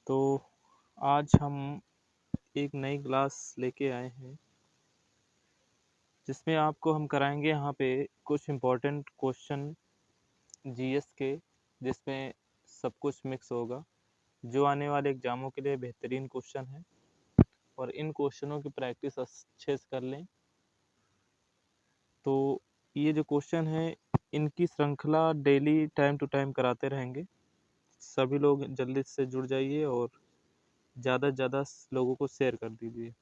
तो आज हम एक नई क्लास लेके आए हैं जिसमें आपको हम कराएंगे यहाँ पे कुछ इम्पोर्टेंट क्वेश्चन जीएस के, जिसमें सब कुछ मिक्स होगा जो आने वाले एग्ज़ामों के लिए बेहतरीन क्वेश्चन है। और इन क्वेश्चनों की प्रैक्टिस अच्छे से कर लें। तो ये जो क्वेश्चन है इनकी श्रृंखला डेली टाइम टू टाइम कराते रहेंगे। सभी लोग जल्दी से जुड़ जाइए और ज़्यादा से ज़्यादा लोगों को शेयर कर दीजिए।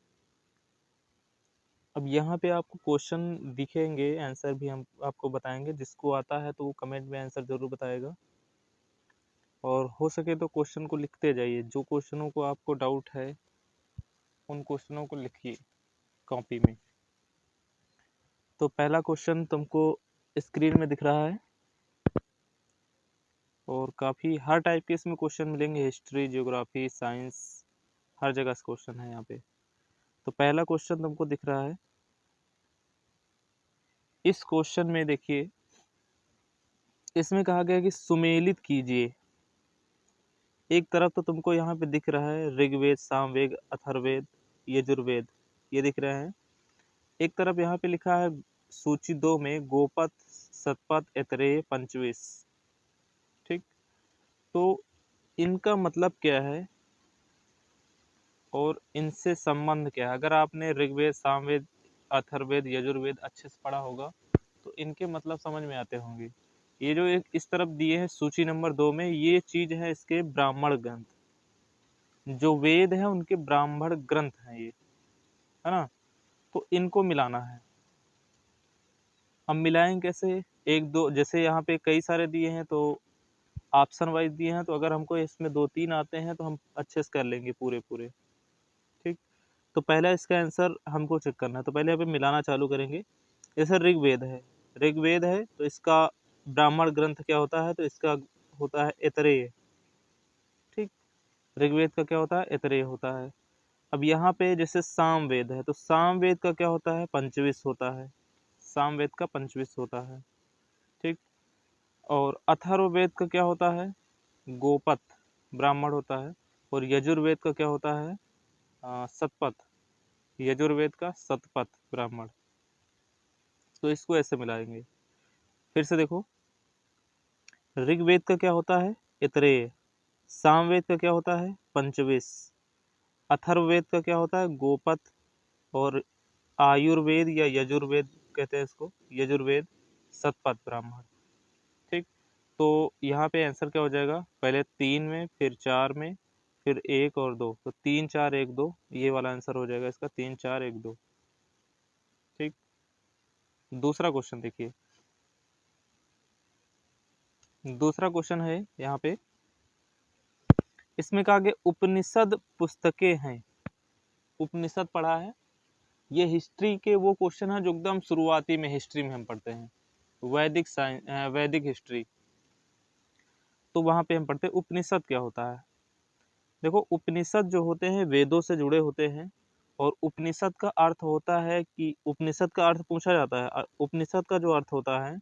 अब यहाँ पे आपको क्वेश्चन दिखेंगे, आंसर भी हम आपको बताएंगे। जिसको आता है तो वो कमेंट में आंसर ज़रूर बताएगा, और हो सके तो क्वेश्चन को लिखते जाइए। जो क्वेश्चनों को आपको डाउट है उन क्वेश्चनों को लिखिए कॉपी में। तो पहला क्वेश्चन तुमको स्क्रीन में दिख रहा है, और काफ़ी हर टाइप के इसमें क्वेश्चन मिलेंगे। हिस्ट्री, ज्योग्राफी, साइंस, हर जगह से क्वेश्चन है यहाँ पे। तो पहला क्वेश्चन तुमको दिख रहा है। इस क्वेश्चन में देखिए, इसमें कहा गया कि सुमेलित कीजिए। एक तरफ तो तुमको यहाँ पे दिख रहा है ऋग्वेद, सामवेद, अथर्ववेद, यजुर्वेद, ये दिख रहे हैं। एक तरफ यहाँ पे लिखा है सूची 2 में गोपद, शतपथ, ऐतरेय, पंचविश। ठीक, तो इनका मतलब क्या है और इनसे संबंध क्या है? अगर आपने ऋग्वेद, सामवेद, अथर्ववेद, यजुर्वेद अच्छे से पढ़ा होगा तो इनके मतलब समझ में आते होंगे। ये जो एक इस तरफ दिए हैं सूची नंबर 2 में, ये चीज है इसके ब्राह्मण ग्रंथ। जो वेद है उनके ब्राह्मण ग्रंथ हैं ये, है ना। तो इनको मिलाना है। हम मिलाएंगे कैसे? एक दो, जैसे यहाँ पे कई सारे दिए हैं तो ऑप्शन वाइज दिए हैं, तो अगर हमको इसमें 2-3 आते हैं तो हम अच्छे से कर लेंगे पूरे पूरे। ठीक, तो पहला इसका आंसर हमको चेक करना है। तो पहले यहाँ पे मिलाना चालू करेंगे। जैसे ऋग्वेद है, ऋग्वेद है तो इसका ब्राह्मण ग्रंथ क्या होता है? तो इसका होता है ऐतरेय। ठीक, ऋग्वेद का क्या होता है? ऐतरेय होता है। अब यहाँ पे जैसे सामवेद है तो सामवेद का क्या होता है? पंचविश होता है। सामवेद का पंचविश होता है। ठीक, और अथर्ववेद का क्या होता है? गोपथ ब्राह्मण होता है। और यजुर्वेद का क्या होता है? शतपथ। यजुर्वेद का शतपथ ब्राह्मण। तो इसको ऐसे मिलाएंगे। फिर से देखो, ऋग्वेद का क्या होता है? ऐतरेय। सामवेद का क्या होता है? पंचविश। अथर्ववेद का क्या होता है? गोपथ। और आयुर्वेद या यजुर्वेद कहते हैं इसको, यजुर्वेद शतपथ ब्राह्मण। ठीक, तो यहाँ पे आंसर क्या हो जाएगा? पहले 3 में, फिर 4 में, फिर 1 और 2। तो 3 4 1 2 ये वाला आंसर हो जाएगा इसका, 3 4 1 2। ठीक, दूसरा क्वेश्चन देखिए। दूसरा क्वेश्चन है यहाँ पे, इसमें कहा गया उपनिषद पुस्तकें हैं। उपनिषद पढ़ा है? ये हिस्ट्री के वो क्वेश्चन है जो एकदम शुरुआती में हिस्ट्री में हम पढ़ते हैं, वैदिक साइंस, वैदिक हिस्ट्री। तो वहाँ पे हम पढ़ते हैं उपनिषद क्या होता है। देखो, उपनिषद जो होते हैं वेदों से जुड़े होते हैं। और उपनिषद का अर्थ होता है कि, उपनिषद का अर्थ पूछा जाता है, उपनिषद का जो अर्थ होता है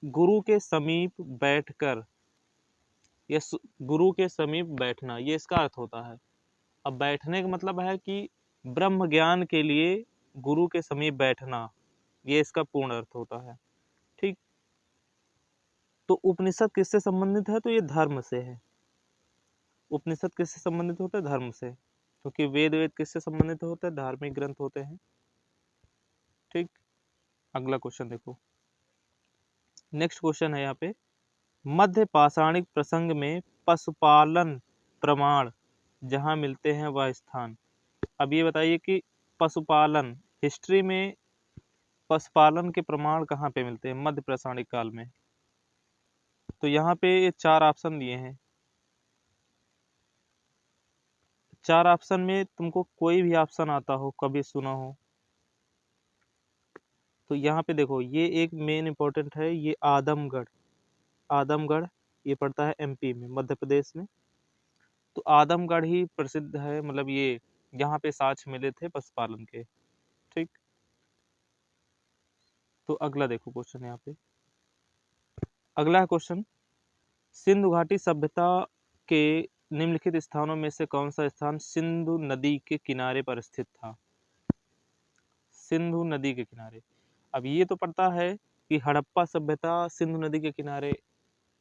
गुरु के समीप बैठकर, या गुरु के समीप बैठना, ये इसका अर्थ होता है। अब बैठने का मतलब है कि ब्रह्म ज्ञान के लिए गुरु के समीप बैठना, ये इसका पूर्ण अर्थ होता है। ठीक, तो उपनिषद किससे संबंधित है? तो ये धर्म से है। उपनिषद किससे संबंधित होता है? धर्म से। क्योंकि वेद वेद किससे संबंधित होते हैं? धार्मिक ग्रंथ होते हैं। ठीक, अगला क्वेश्चन देखो। नेक्स्ट क्वेश्चन है यहाँ पे, मध्य पाषाणिक प्रसंग में पशुपालन प्रमाण जहाँ मिलते हैं वह स्थान। अब ये बताइए कि पशुपालन, हिस्ट्री में पशुपालन के प्रमाण कहाँ पे मिलते हैं मध्य पाषाणिक काल में? तो यहाँ पे ये 4 ऑप्शन दिए हैं। 4 ऑप्शन में तुमको कोई भी ऑप्शन आता हो, कभी सुना हो, तो यहाँ पे देखो, ये एक मेन इंपॉर्टेंट है, ये आदमगढ़। आदमगढ़ ये पड़ता है एमपी में, मध्य प्रदेश में। तो आदमगढ़ ही प्रसिद्ध है, मतलब ये यहाँ पे साक्ष्य मिले थे पशुपालन के। ठीक, तो अगला देखो क्वेश्चन यहाँ पे। अगला क्वेश्चन, सिंधु घाटी सभ्यता के निम्नलिखित स्थानों में से कौन सा स्थान सिंधु नदी के किनारे पर स्थित था? सिंधु नदी के किनारे। अब ये तो पता है कि हड़प्पा सभ्यता सिंधु नदी के किनारे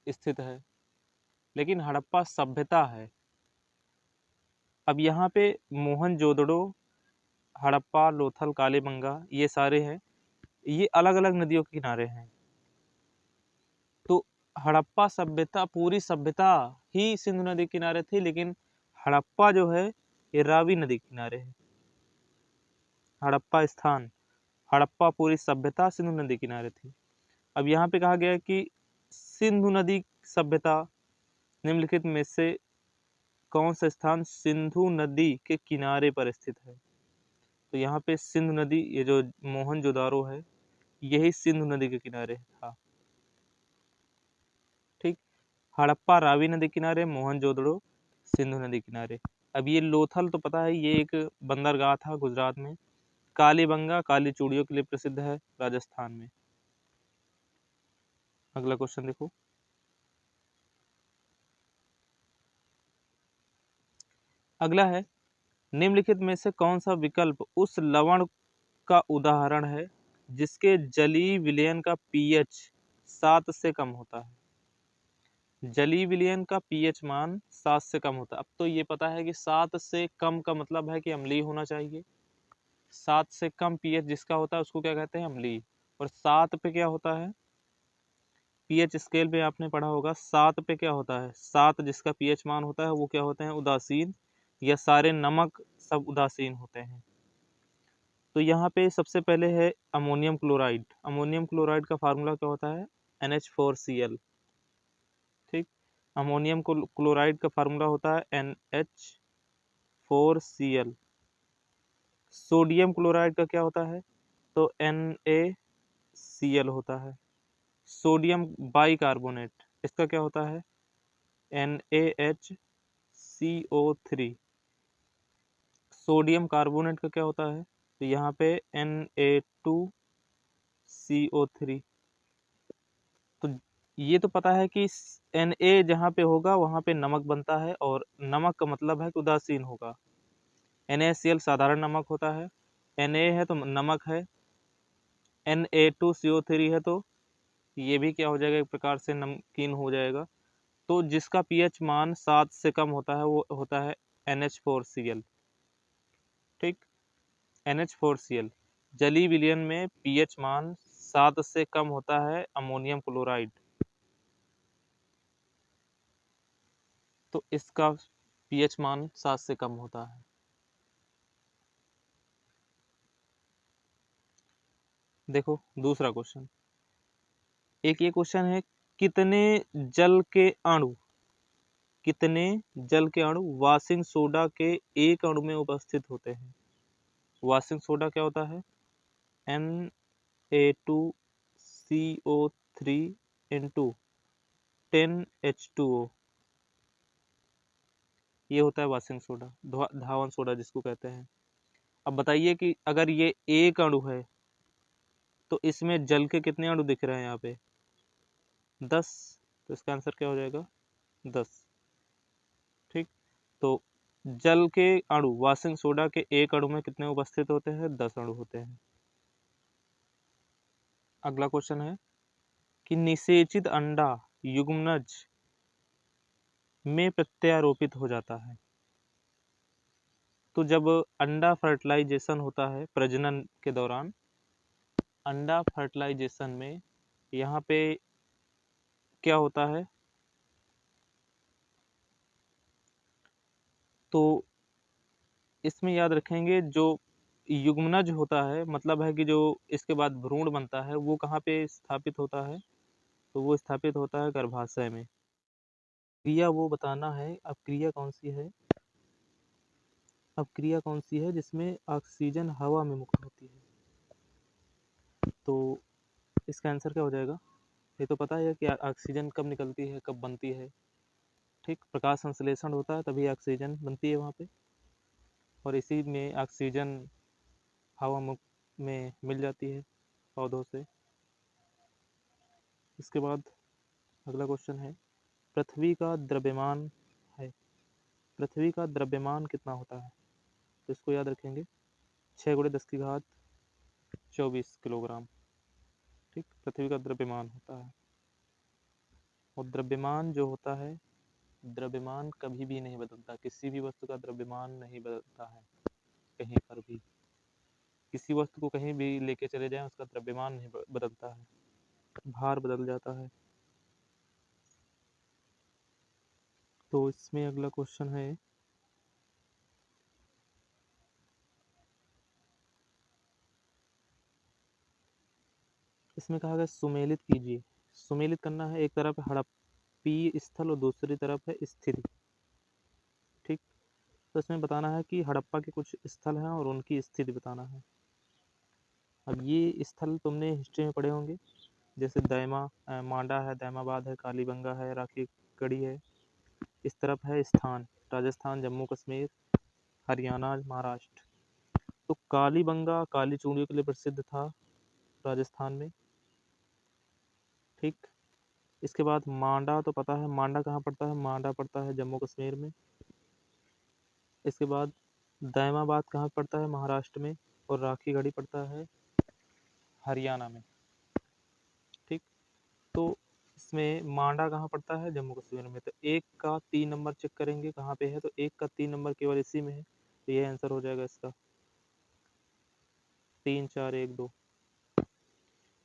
स्थित है, लेकिन हड़प्पा सभ्यता है। अब यहाँ पे मोहनजोदड़ो, हड़प्पा, लोथल, कालीबंगा ये सारे हैं, ये अलग अलग नदियों के किनारे हैं। तो हड़प्पा सभ्यता, पूरी सभ्यता ही सिंधु नदी के किनारे थी, लेकिन हड़प्पा जो है ये रावी नदी के किनारे है। हड़प्पा स्थान, हड़प्पा पूरी सभ्यता सिंधु नदी के किनारे थी। अब यहाँ पे कहा गया है कि सिंधु नदी सभ्यता निम्नलिखित में से कौन सा स्थान सिंधु नदी के किनारे पर स्थित है? तो यहाँ पे सिंधु नदी, ये जो मोहनजोदारो है यही सिंधु नदी के किनारे था। ठीक, हड़प्पा रावी नदी किनारे, मोहनजोदड़ो सिंधु नदी किनारे। अब ये लोथल तो पता है, ये एक बंदरगाह था गुजरात में। कालीबंगा काली चूड़ियों के लिए प्रसिद्ध है राजस्थान में। अगला क्वेश्चन देखो, अगला है निम्नलिखित में से कौन सा विकल्प उस लवण का उदाहरण है जिसके जलीय विलयन का पीएच 7 से कम होता है? जलीय विलयन का पीएच मान 7 से कम होता है। अब तो ये पता है कि 7 से कम का मतलब है कि अम्लीय होना चाहिए। 7 से कम पीएच जिसका होता है उसको क्या कहते हैं? अम्लीय। और 7 पे क्या होता है? पीएच स्केल पे आपने पढ़ा होगा, 7 पे क्या होता है? 7 जिसका पीएच मान होता है वो क्या होते हैं? उदासीन, या सारे नमक सब उदासीन होते हैं। तो यहाँ पे सबसे पहले है अमोनियम क्लोराइड। अमोनियम क्लोराइड का फार्मूला क्या होता है? NH4Cl। ठीक, अमोनियम क्लोराइड का फार्मूला होता है NH4Cl। सोडियम क्लोराइड का क्या होता है? तो NaCl होता है। सोडियम बाइकार्बोनेट, इसका क्या होता है? NaHCO3। सोडियम कार्बोनेट का क्या होता है? तो यहाँ पे Na2CO3। तो ये तो पता है कि Na जहाँ पे होगा वहाँ पे नमक बनता है, और नमक का मतलब है कि उदासीन होगा। NaCl साधारण नमक होता है, Na है तो नमक है, Na2CO3 है तो ये भी क्या हो जाएगा? एक प्रकार से नमकीन हो जाएगा। तो जिसका पीएच मान 7 से कम होता है वो होता है NH4Cl। ठीक, NH4Cl। जलीय विलयन में पीएच मान 7 से कम होता है अमोनियम क्लोराइड, तो इसका पीएच मान 7 से कम होता है। देखो दूसरा क्वेश्चन, एक ये क्वेश्चन है, कितने जल के अणु, कितने जल के अणु वाशिंग सोडा के एक अणु में उपस्थित होते हैं? वाशिंग सोडा क्या होता है? Na2CO3 इंटू 10H2O, ये होता है वाशिंग सोडा, धावन सोडा जिसको कहते हैं। अब बताइए कि अगर ये एक अणु है तो इसमें जल के कितने अणु दिख रहे हैं? यहाँ पे 10, तो इसका आंसर क्या हो जाएगा? 10। ठीक, तो जल के अणु वाशिंग सोडा के एक अणु में कितने उपस्थित होते हैं? 10 अणु होते हैं। अगला क्वेश्चन है कि निषेचित अंडा युग्मनज में प्रत्यारोपित हो जाता है। तो जब अंडा फर्टिलाइजेशन होता है प्रजनन के दौरान, अंडा फर्टिलाइजेशन में यहाँ पे क्या होता है? तो इसमें याद रखेंगे, जो युग्मनज होता है मतलब है कि जो इसके बाद भ्रूण बनता है वो कहाँ पे स्थापित होता है? तो वो स्थापित होता है गर्भाशय में। क्रिया वो बताना है, अब क्रिया कौन सी है? अब क्रिया कौन सी है जिसमें ऑक्सीजन हवा में मुक्त होती है? तो इसका आंसर क्या हो जाएगा? ये तो पता है कि ऑक्सीजन कब निकलती है, कब बनती है। ठीक, प्रकाश संश्लेषण होता है तभी ऑक्सीजन बनती है वहाँ पे, और इसी में ऑक्सीजन हवा मुक्त में मिल जाती है पौधों से। इसके बाद अगला क्वेश्चन है, पृथ्वी का द्रव्यमान है पृथ्वी का द्रव्यमान कितना होता है? तो इसको याद रखेंगे, 6 × 10⁻24 किलोग्राम। ठीक, पृथ्वी का द्रव्यमान होता है। और द्रव्यमान जो होता है, द्रव्यमान कभी भी नहीं बदलता, किसी भी वस्तु का द्रव्यमान नहीं बदलता है कहीं पर भी। किसी वस्तु को कहीं भी लेके चले जाएं, उसका द्रव्यमान नहीं बदलता है, भार बदल जाता है। तो इसमें अगला क्वेश्चन है, इसमें कहा गया सुमेलित कीजिए। सुमेलित करना है, एक तरफ हड़प्पी स्थल और दूसरी तरफ है स्थिति। ठीक, तो इसमें बताना है कि हड़प्पा के कुछ स्थल हैं और उनकी स्थिति बताना है। अब ये स्थल तुमने हिस्ट्री में पढ़े होंगे, जैसे मांडा है, दैमाबाद है, कालीबंगा है, राखी गढ़ी है। इस तरफ है स्थान, राजस्थान, जम्मू कश्मीर, हरियाणा, महाराष्ट्र। तो कालीबंगा काली चूड़ियों के लिए प्रसिद्ध था राजस्थान में। ठीक, इसके बाद मांडा तो पता है, मांडा कहाँ पड़ता है? मांडा पड़ता है जम्मू कश्मीर में। इसके बाद दैमाबाद कहाँ पड़ता है? महाराष्ट्र में। और राखी गढ़ी पड़ता है हरियाणा में। ठीक, तो इसमें मांडा कहाँ पड़ता है? जम्मू कश्मीर में। तो 1 का 3 नंबर चेक करेंगे कहाँ पे है, तो 1 का 3 नंबर केवल इसी में है, तो ये आंसर हो जाएगा इसका 3 4 1 2।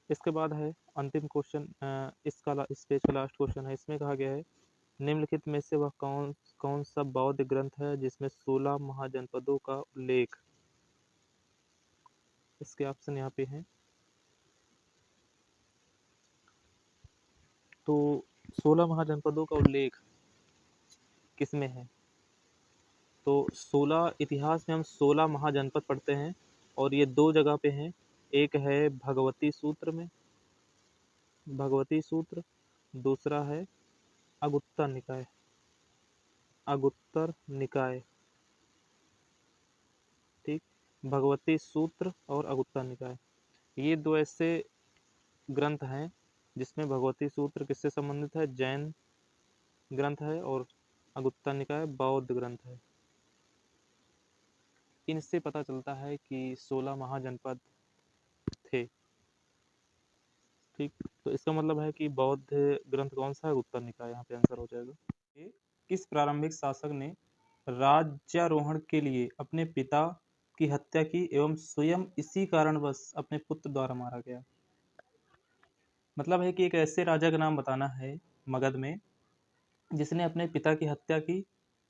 इसके बाद है अंतिम क्वेश्चन, इस पेज का लास्ट क्वेश्चन है। इसमें कहा गया है, निम्नलिखित में से वह कौन कौन सा बौद्ध ग्रंथ है जिसमें 16 महाजनपदों का उल्लेख? इसके ऑप्शन यहाँ पे हैं। तो 16 महाजनपदों का उल्लेख किसमें है? तो 16 इतिहास में हम 16 महाजनपद पढ़ते हैं और ये 2 जगह पे हैं। एक है भगवती सूत्र में, भगवती सूत्र, दूसरा है अगुत्तर निकाय, अगुत्तर निकाय। ठीक, भगवती सूत्र और अगुत्तर निकाय, ये 2 ऐसे ग्रंथ हैं जिसमें भगवती सूत्र किससे संबंधित है? जैन ग्रंथ है, और अगुत्तर निकाय बौद्ध ग्रंथ है। इनसे पता चलता है कि 16 महाजनपद थे। ठीक, तो इसका मतलब है कि बौद्ध ग्रंथ कौन सा है? उत्तर निकाय, यहाँ पे आंसर हो जाएगा। किस प्रारंभिक शासक ने राज्यारोहण के लिए अपने पिता की हत्या की एवं स्वयं इसी कारणवश अपने पुत्र द्वारा मारा गया? मतलब है कि एक ऐसे राजा का नाम बताना है मगध में जिसने अपने पिता की हत्या की,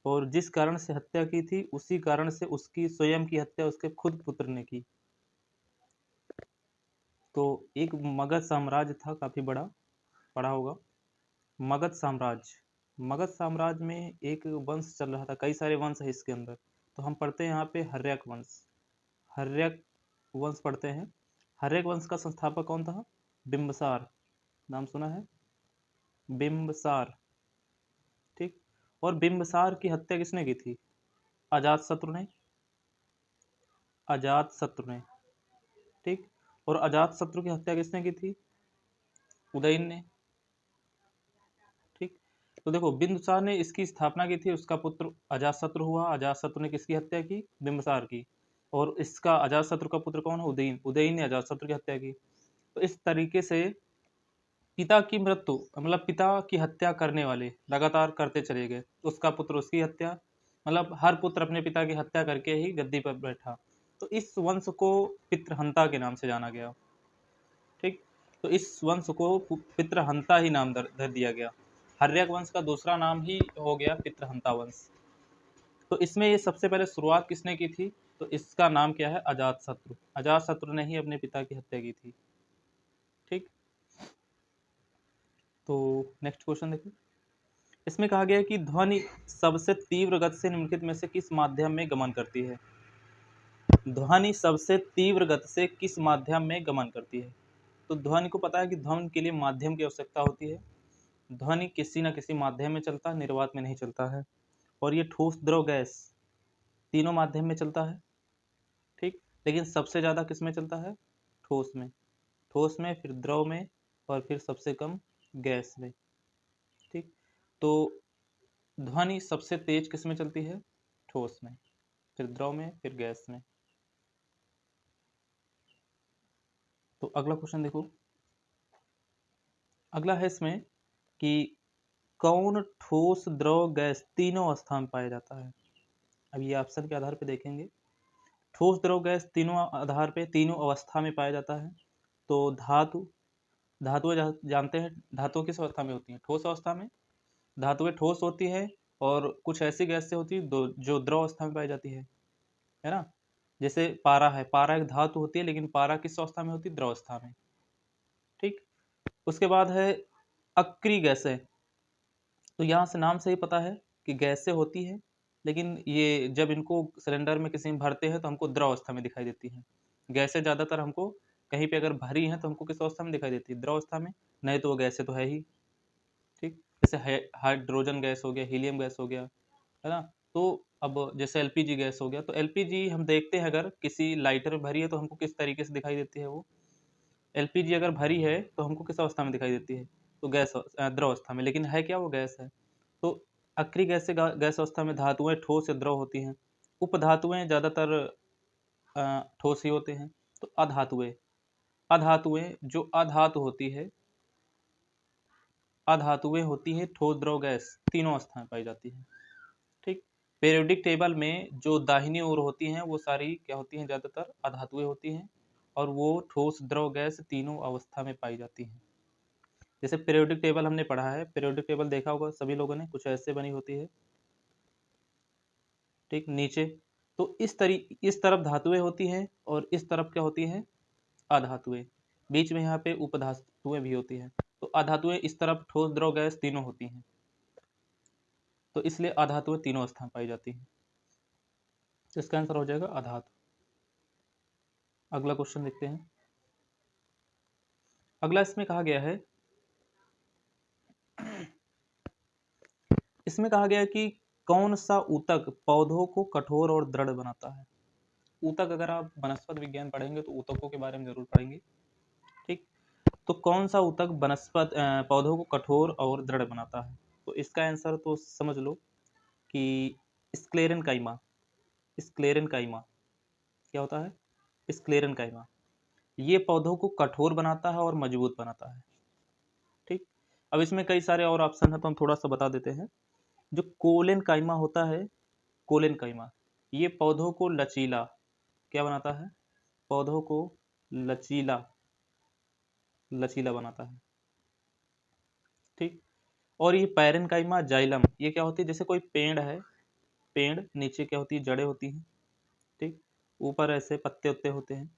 और जिस कारण से हत्या की थी उसी कारण से उसकी स्वयं की हत्या उसके खुद पुत्र ने की। तो एक मगध साम्राज्य था, काफी बड़ा, पड़ा होगा, मगध साम्राज्य। मगध साम्राज्य में एक वंश चल रहा था, कई सारे वंश है इसके अंदर। तो हम पढ़ते हैं यहाँ पे हर्यक वंश, हर्यक वंश पढ़ते हैं। हर्यक वंश का संस्थापक कौन था? बिंबसार, नाम सुना है? बिंबसार। ठीक, और बिंबसार की हत्या किसने की थी? अजातशत्रु ने, अजातशत्रु ने। ठीक, और अजातशत्रु की हत्या किसने की थी? उदयन ने। ठीक, तो देखो बिंदुसार ने इसकी स्थापना की थी, उसका पुत्र अजातशत्रु हुआ, अजातशत्रु ने किसकी हत्या की? बिंबसार की। और इसका अजातशत्रु का पुत्र कौन है? उदयन, उदयन ने अजातशत्रु की हत्या की। तो इस तरीके से पिता की मृत्यु, मतलब पिता की हत्या करने वाले लगातार करते चले गए, उसका पुत्र उसकी हत्या, मतलब हर पुत्र अपने पिता की हत्या करके ही गद्दी पर बैठा। तो इस वंश को पितृहंता के नाम से जाना गया। ठीक, तो इस वंश को पितृहंता ही नाम धर दिया गया। हर्यक वंश का दूसरा नाम ही हो गया पितृहंता वंश। तो इसमें ये सबसे पहले शुरुआत किसने की थी? तो इसका नाम क्या है? अजातशत्रु, अजातशत्रु ने ही अपने पिता की हत्या की थी। ठीक, तो नेक्स्ट क्वेश्चन देखिए। इसमें कहा गया है कि ध्वनि सबसे तीव्र गति से निम्नलिखित में से किस माध्यम में गमन करती है? ध्वनि सबसे तीव्र गति से किस माध्यम में गमन करती है? तो ध्वनि को पता है कि ध्वनि के लिए माध्यम की आवश्यकता होती है। ध्वनि किसी न किसी माध्यम में चलता है, निर्वात में नहीं चलता है। और ये ठोस, द्रव, गैस तीनों माध्यम में चलता है। ठीक, लेकिन सबसे ज़्यादा किस में चलता है? ठोस में, ठोस में, फिर द्रव में, और फिर सबसे कम गैस में। ठीक, तो ध्वनि सबसे तेज किस में चलती है? ठोस में, फिर द्रव में, फिर गैस में। तो अगला क्वेश्चन देखो, अगला है इसमें कि कौन ठोस, द्रव, गैस तीनों अवस्था में पाया जाता है? अब ये ऑप्शन के आधार पे देखेंगे। ठोस, द्रव, गैस तीनों आधार पे तीनों अवस्था में पाया जाता है। तो धातु, धातुएं जानते हैं धातुएं किस अवस्था में होती हैं? ठोस अवस्था में। धातुएं ठोस होती है और कुछ ऐसी गैस से होती है जो द्रव अवस्था में पाई जाती है ना। जैसे पारा है, पारा एक धातु होती है, लेकिन पारा किस अवस्था में होती है? द्रव अवस्था में। ठीक। उसके बाद है अक्रिय गैसें। तो यहाँ से नाम से ही पता है कि गैसें होती है, लेकिन ये जब इनको सिलेंडर में किसी में भरते हैं तो हमको द्रव अवस्था में दिखाई देती हैं। गैसें ज़्यादातर हमको कहीं पे अगर भरी हैं तो हमको किस अवस्था में दिखाई देती है? द्रव अवस्था में। नहीं तो वो गैसें तो है ही। ठीक। जैसे हाइड्रोजन गैस हो गया, हीलियम गैस हो गया, है ना। तो अब जैसे एलपीजी गैस हो गया, तो एलपीजी हम देखते हैं अगर किसी लाइटर में भरी है तो हमको किस तरीके से दिखाई देती है वो? एलपीजी अगर भरी है तो हमको किस अवस्था में दिखाई देती है? तो द्रव अवस्था में, लेकिन है क्या? वो गैस है। तो अक्रिय गैस से गैस अवस्था में धातुएं ठोस या द्रव होती हैं। उपधातुएं ज़्यादातर ठोस ही होते हैं। तो अधातुएं, अधातुएं जो अधातु होती है, अधातुएं होती हैं ठोस, द्रव, गैस तीनों अवस्था में पाई जाती हैं। ठीक। पीरियोडिक टेबल में जो दाहिनी ओर होती हैं वो सारी क्या होती हैं? ज़्यादातर अधातुएं होती हैं, और वो ठोस, द्रव, गैस तीनों अवस्था में पाई जाती हैं। जैसे पीरियोडिक टेबल हमने पढ़ा है, पीरियोडिक टेबल देखा होगा सभी लोगों ने, कुछ ऐसे बनी होती है। ठीक। नीचे तो इस तरफ धातुएं होती हैं और इस तरफ क्या होती हैं? अधातुएं। बीच में यहाँ पे उपधातुएं भी होती हैं। तो अधातुएं इस तरफ ठोस, द्रव, गैस तीनों होती हैं, तो इसलिए अधातुएं तीनों अवस्था में पाई जाती हैं। तो इसका आंसर हो जाएगा अधातु। अगला क्वेश्चन देखते हैं। अगला इसमें कहा गया है, इसमें कहा गया है कि कौन सा ऊतक पौधों को कठोर और दृढ़ बनाता है? ऊतक, अगर आप वनस्पति विज्ञान पढ़ेंगे तो ऊतकों के बारे में जरूर पढ़ेंगे। ठीक। तो कौन सा ऊतक पौधों को कठोर और दृढ़ बनाता है? तो इसका आंसर तो समझ लो कि स्क्लेरेनकाइमा। स्क्लेरेनकाइमा क्या होता है? स्क्लेरेनकाइमा ये पौधों को कठोर बनाता है और मजबूत बनाता है। ठीक। अब इसमें कई सारे और ऑप्शन है तो हम थोड़ा सा बता देते हैं। जो कोलेनकाइमा होता है, कोलेनकाइमा ये पौधों को लचीला क्या बनाता है? पौधों को लचीला लचीला बनाता है। ठीक। और ये पैरेनकाइमा जाइलम ये क्या होती है? जैसे कोई पेड़ है, पेड़ नीचे क्या होती है? जड़ें होती हैं। ठीक। ऊपर ऐसे पत्ते उत्ते होते हैं।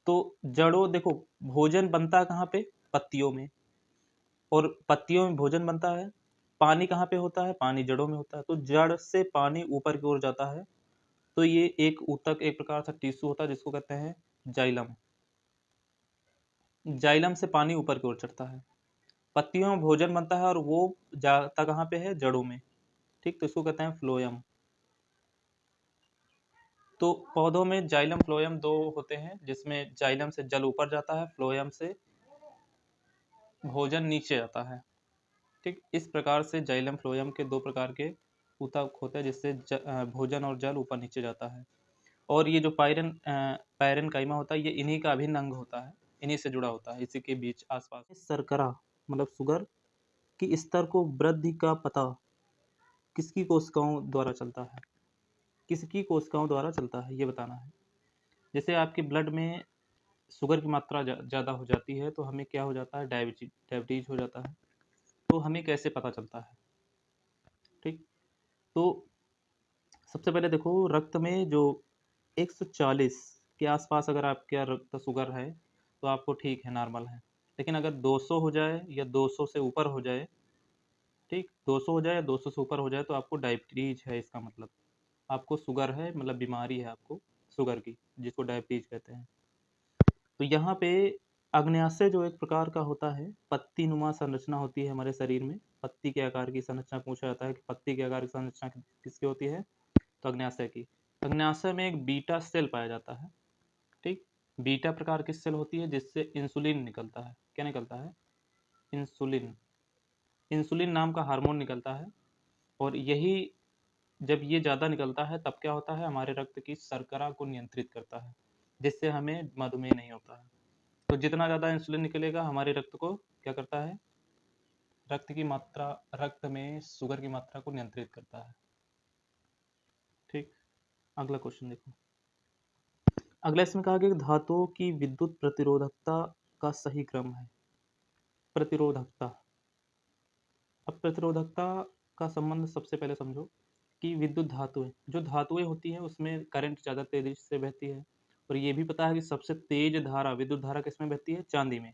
तो जड़ों देखो, भोजन बनता है कहाँ पे? पत्तियों में। और पत्तियों में भोजन बनता है। पानी कहाँ पे होता है? पानी जड़ों में होता है। तो जड़ से पानी ऊपर की ओर जाता है। तो ये एक ऊतक, एक प्रकार का टिश्यू होता है जिसको कहते हैं जाइलम। जाइलम से पानी ऊपर की ओर चढ़ता है। पत्तियों में भोजन बनता है और वो जाता कहाँ पे है? जड़ों में। ठीक। तो इसको कहते हैं फ्लोयम। तो पौधों में जाइलम फ्लोयम दो होते हैं, जिसमें जाइलम से जल ऊपर जाता है, फ्लोयम से भोजन नीचे आता है। ठीक। इस प्रकार से जाइलम फ्लोयम के दो प्रकार के ऊतक होते हैं, जिससे भोजन और जल ऊपर नीचे जाता है। और ये जो पायरन काइमा होता है ये इन्हीं का अभिन्न अंग होता है, इन्हीं से जुड़ा होता है, इसी के बीच आसपास। शर्करा मतलब शुगर की स्तर को वृद्धि का पता किसकी कोशिकाओं द्वारा चलता है? किसकी कोशिकाओं द्वारा चलता है ये बताना है। जैसे आपके ब्लड में शुगर की मात्रा ज़्यादा हो जाती है तो हमें क्या हो जाता है? डायबिटीज हो जाता है। तो हमें कैसे पता चलता है? ठीक। तो सबसे पहले देखो, रक्त में जो 140 के आसपास अगर आपका रक्त शुगर है तो आपको ठीक है, नॉर्मल है। लेकिन अगर 200 हो जाए या 200 से ऊपर हो जाए, ठीक, 200 हो जाए या 200 से ऊपर हो जाए तो आपको डायबिटीज है, इसका मतलब आपको शुगर है, मतलब बीमारी है आपको शुगर की, जिसको डायबिटीज कहते हैं। तो यहाँ पे अग्न्याशय जो एक प्रकार का होता है, पत्ती नुमा संरचना होती है हमारे शरीर में। पत्ती के आकार की संरचना पूछा जाता है कि पत्ती के आकार की संरचना किसकी होती है? तो अग्न्याशय की। अग्न्याशय में एक बीटा सेल पाया जाता है। ठीक। बीटा प्रकार की सेल होती है जिससे इंसुलिन निकलता है। क्या निकलता है? इंसुलिन। इंसुलिन नाम का हार्मोन निकलता है और यही जब ये ज़्यादा निकलता है तब क्या होता है, हमारे रक्त की शर्करा को नियंत्रित करता है, जिससे हमें मधुमेह नहीं होता है। तो जितना ज़्यादा इंसुलिन निकलेगा हमारे रक्त को क्या करता है, रक्त में शुगर की मात्रा को नियंत्रित करता है। ठीक, अगला क्वेश्चन देखो। अगला इसमें कहा गया कि धातुओं की विद्युत प्रतिरोधकता का सही क्रम है। प्रतिरोधकता, अब प्रतिरोधकता का संबंध सबसे पहले समझो कि विद्युत धातुएं, जो धातुएं होती हैं उसमें करंट ज़्यादा तेजी से बहती है, और ये भी पता है कि सबसे तेज धारा, विद्युत धारा किसमें बहती है, चांदी में।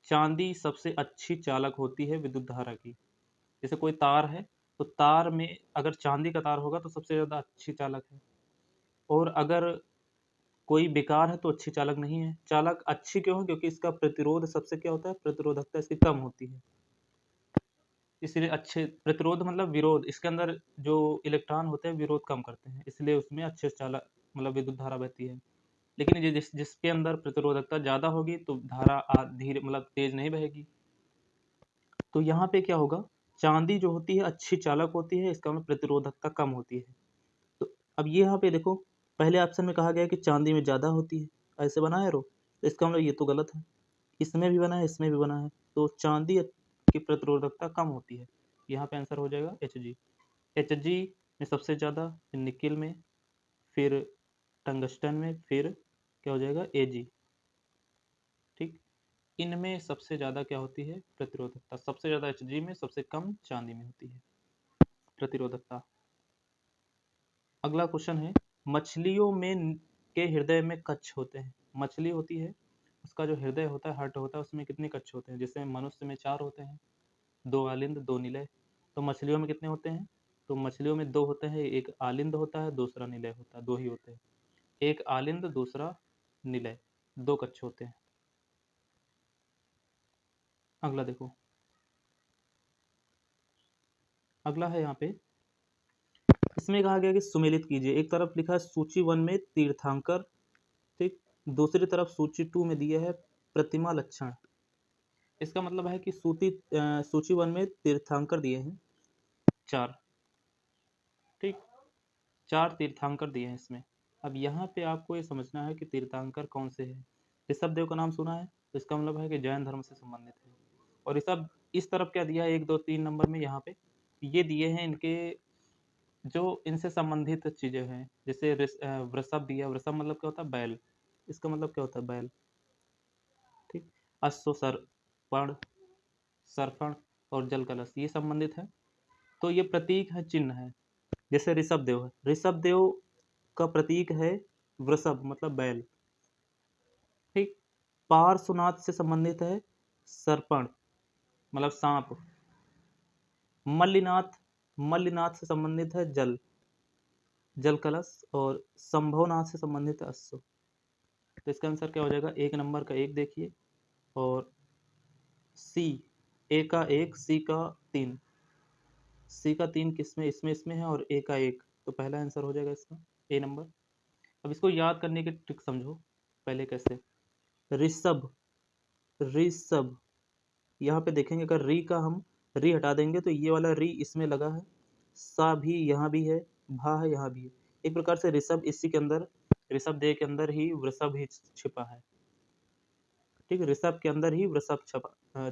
चांदी सबसे अच्छी चालक होती है विद्युत धारा की। जैसे कोई तार है, तो तार में अगर चांदी का तार होगा तो सबसे ज़्यादा अच्छी चालक है, और अगर कोई बेकार है तो अच्छी चालक नहीं है। चालक अच्छी क्यों है, क्योंकि इसका प्रतिरोध सबसे क्या होता है, प्रतिरोधकता इसकी कम होती है, इसलिए अच्छे प्रतिरोध मतलब विरोध, इसके अंदर जो इलेक्ट्रॉन होते हैं विरोध कम करते हैं, इसलिए उसमें अच्छे चालक मतलब विद्युत धारा बहती है। लेकिन ये जिसके अंदर प्रतिरोधकता ज़्यादा होगी तो धारा धीरे मतलब तेज नहीं बहेगी। तो यहाँ पे क्या होगा, चांदी जो होती है अच्छी चालक होती है, इसका मतलब प्रतिरोधकता कम होती है। तो अब ये यहाँ पे देखो, पहले ऑप्शन में कहा गया कि चांदी में ज़्यादा होती है, ऐसे बना है रो, तो इसका मतलब ये तो गलत है। इसमें भी बना है, इसमें भी बना है, तो चांदी की प्रतिरोधकता कम होती है। यहाँ पे आंसर हो जाएगा Hg। Hg में सबसे ज़्यादा, फिर निकिल में, फिर टंगस्टन में, फिर क्या हो जाएगा Ag। ठीक, इनमें सबसे ज़्यादा क्या होती है, प्रतिरोधकता सबसे ज़्यादा Hg में, सबसे कम चांदी में होती है प्रतिरोधकता। अगला क्वेश्चन है, मछलियों में के हृदय में कच्छ होते हैं। मछली होती है, उसका जो हृदय होता है, हार्ट होता है, उसमें कितने कच्छ होते हैं। जैसे मनुष्य में 4 होते हैं, 2 आलिंद 2 निलय। तो मछलियों में कितने होते हैं, तो मछलियों में 2 होते हैं, एक आलिंद होता है, दूसरा निलय होता है, 2 ही होते हैं। एक आलिंद, दूसरा निलय, 2 कच्छ होते हैं। अगला देखो, अगला है यहाँ पे, इसमें कहा गया कि सुमेलित कीजिए। एक तरफ लिखा है सूची 1 में तीर्थंकर, ठीक, दूसरी तरफ सूची 2 में दिया है प्रतिमा लक्षण। इसका मतलब है कि सूची 1 में तीर्थंकर दिए हैं 4, ठीक, 4 तीर्थंकर दिए हैं इसमें। अब यहाँ पे आपको ये समझना है कि तीर्थंकर कौन से हैं। ऋषभ देव का नाम सुना है, तो इसका मतलब है कि जैन धर्म से संबंधित है। और ऋषभ इस तरफ क्या दिया है, 1 2 3 नंबर में यहाँ पे ये दिए हैं इनके जो इनसे संबंधित चीजें हैं। जैसे वृषभ दिया, वृषभ मतलब क्या होता है, बैल, इसका मतलब क्या होता है, बैल। ठीक, अश्व, सर्पण, सर्पण और जल कलश ये संबंधित है। तो ये प्रतीक है, चिन्ह है। जैसे ऋषभ देव है, ऋषभ देव का प्रतीक है वृषभ मतलब बैल। ठीक, पार्श्वनाथ से संबंधित है सर्पण मतलब सांप। मल्लिनाथ, मल्लिनाथ से संबंधित है जल, जल कलश। और संभवनाथ से संबंधित है अश्व। तो इसका आंसर क्या हो जाएगा, 1 नंबर का 1 देखिए, और सी, ए का 1, सी का 3, सी का 3 किसमें, इसमें है, और ए का 1, तो पहला आंसर हो जाएगा इसका ए नंबर। अब इसको याद करने की ट्रिक समझो पहले कैसे। ऋषभ, ऋषभ, यहाँ पे देखेंगे अगर री का हम री हटा देंगे तो ये वाला री इसमें लगा है, सा भी यहाँ भी है, भा है यहाँ भी है। एक प्रकार से ऋषभ इसी के अंदर, ऋषभ देह के अंदर ही वृषभ ही छिपा है। ठीक है, ऋषभ के अंदर ही वृषभ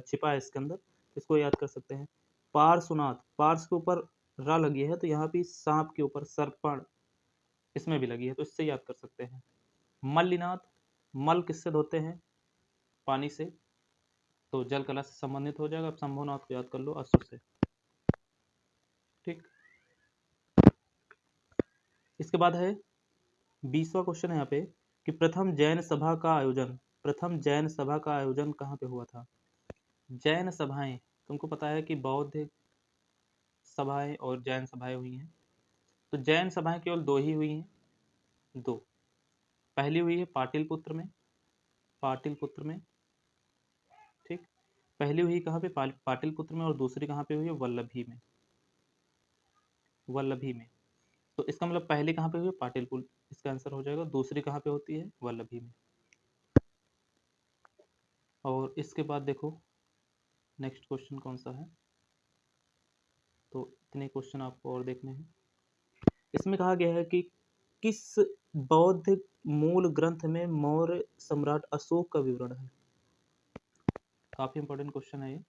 छिपा है इसके अंदर, इसको याद कर सकते हैं। पार्श्वनाथ, पार्श के ऊपर रा लगी है, तो यहाँ भी सांप के ऊपर सर्पण इसमें भी लगी है, तो इससे याद कर सकते हैं। मल्लिनाथ, मल किससे धोते हैं, पानी से, तो जल कला से संबंधित हो जाएगा। अब संभवनाथ को याद कर लो अश्व से। ठीक, इसके बाद है 20वां क्वेश्चन है यहाँ पे कि प्रथम जैन सभा का आयोजन, प्रथम जैन सभा का आयोजन कहाँ पे हुआ था। जैन सभाएं, तुमको पता है कि बौद्ध सभाएं और जैन सभाएं हुई हैं। तो जैन सभाएं केवल 2 ही हुई हैं, 2। पहली हुई है पाटिलपुत्र में, पाटिलपुत्र में, ठीक, पहली हुई कहाँ पे, पाटिलपुत्र में, और दूसरी कहाँ पे हुई है, वल्लभी में, वल्लभी में। तो इसका मतलब पहली कहाँ पे हुई है, पाटिलपुत्र, इसका आंसर हो जाएगा। दूसरी कहाँ पे होती है, वल्लभी में। और इसके बाद देखो नेक्स्ट क्वेश्चन कौन सा है, तो इतने क्वेश्चन आपको और देखने हैं। इसमें कहा गया है कि किस बौद्ध मूल ग्रंथ में मौर्य सम्राट अशोक का विवरण है। काफी इंपॉर्टेंट क्वेश्चन है ये।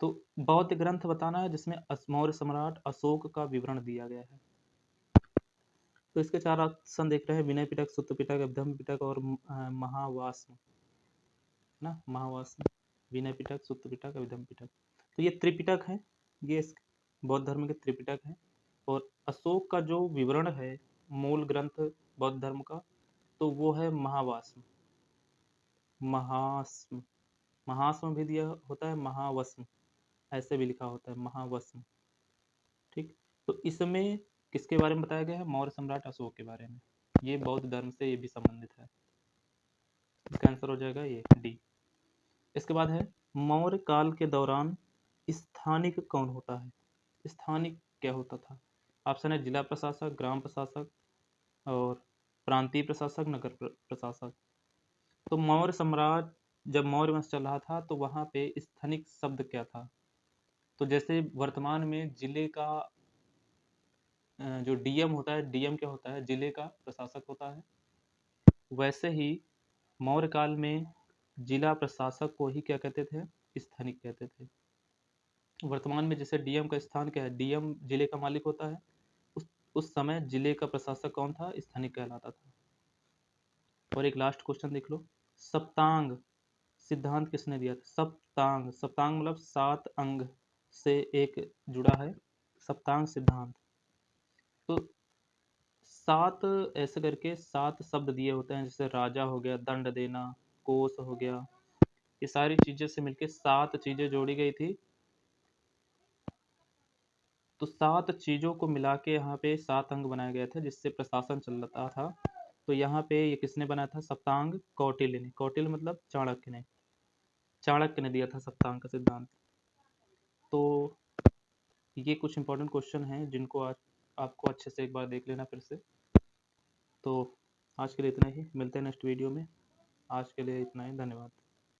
तो बौद्ध ग्रंथ बताना है जिसमें मौर्य सम्राट अशोक का विवरण दिया गया है। तो इसके 4 ऑप्शन देख रहे हैं, विनय पिटक, सुत्त पिटक, अभिधम्म पिटक और महावास्म, ना महावास्म, विनय पिटक, सुत्त पिटक, अभिधम्म पिटक। तो ये त्रिपिटक है, ये बौद्ध धर्म के त्रिपिटक हैं। और अशोक का जो विवरण है मूल ग्रंथ बौद्ध धर्म का, तो वो है महावास्म, महास्म, महास्म भी दिया होता है, महावस्म ऐसे भी लिखा होता है, महावस्म। ठीक, तो इसमें किसके बारे में बताया गया है? मौर्य सम्राट अशोक के बारे में। ये बौद्ध धर्म से ये भी संबंधित है। इसका आंसर हो जाएगा ये डी। इसके बाद है मौर्य काल के दौरान स्थानिक कौन होता है? स्थानिक क्या होता था? ऑप्शन है जिला प्रशासक, ग्राम प्रशासक और प्रांतीय प्रशासक, नगर प्रशासक। तो मौर्य सम्राट जब मौर्य वंश चल रहा था तो वहां पे स्थानिक शब्द क्या था? तो जैसे वर्तमान में जिले का जो डीएम होता है, डीएम क्या होता है? जिले का प्रशासक होता है। वैसे ही मौर्य काल में जिला प्रशासक को ही क्या कहते थे? स्थानिक कहते थे। वर्तमान में जैसे डीएम का स्थान क्या है? डीएम जिले का मालिक होता है। उस समय जिले का प्रशासक कौन था? स्थानिक कहलाता था। और एक लास्ट क्वेश्चन देख लो, सप्तांग सिद्धांत किसने दिया था? सप्तांग, सप्तांग मतलब 7 अंग से एक जुड़ा है, सप्तांग सिद्धांत। तो 7 ऐसे करके 7 शब्द दिए होते हैं, जैसे राजा हो गया, दंड देना, कोष हो गया, ये सारी चीजें से मिलके 7 चीजें जोड़ी गई थी। तो 7 चीजों को मिला के यहाँ पे 7 अंग बनाया गया था जिससे प्रशासन चल रहा था। तो यहाँ पे ये किसने बनाया था? सप्तांग कौटिल्य ने। कौटिल्य मतलब चाणक्य ने, चाणक्य ने दिया था सप्तांग का सिद्धांत। तो ये कुछ इंपॉर्टेंट क्वेश्चन हैं जिनको आज आपको अच्छे से एक बार देख लेना फिर से। तो आज के लिए इतना ही, मिलते हैं नेक्स्ट वीडियो में। आज के लिए इतना ही, धन्यवाद।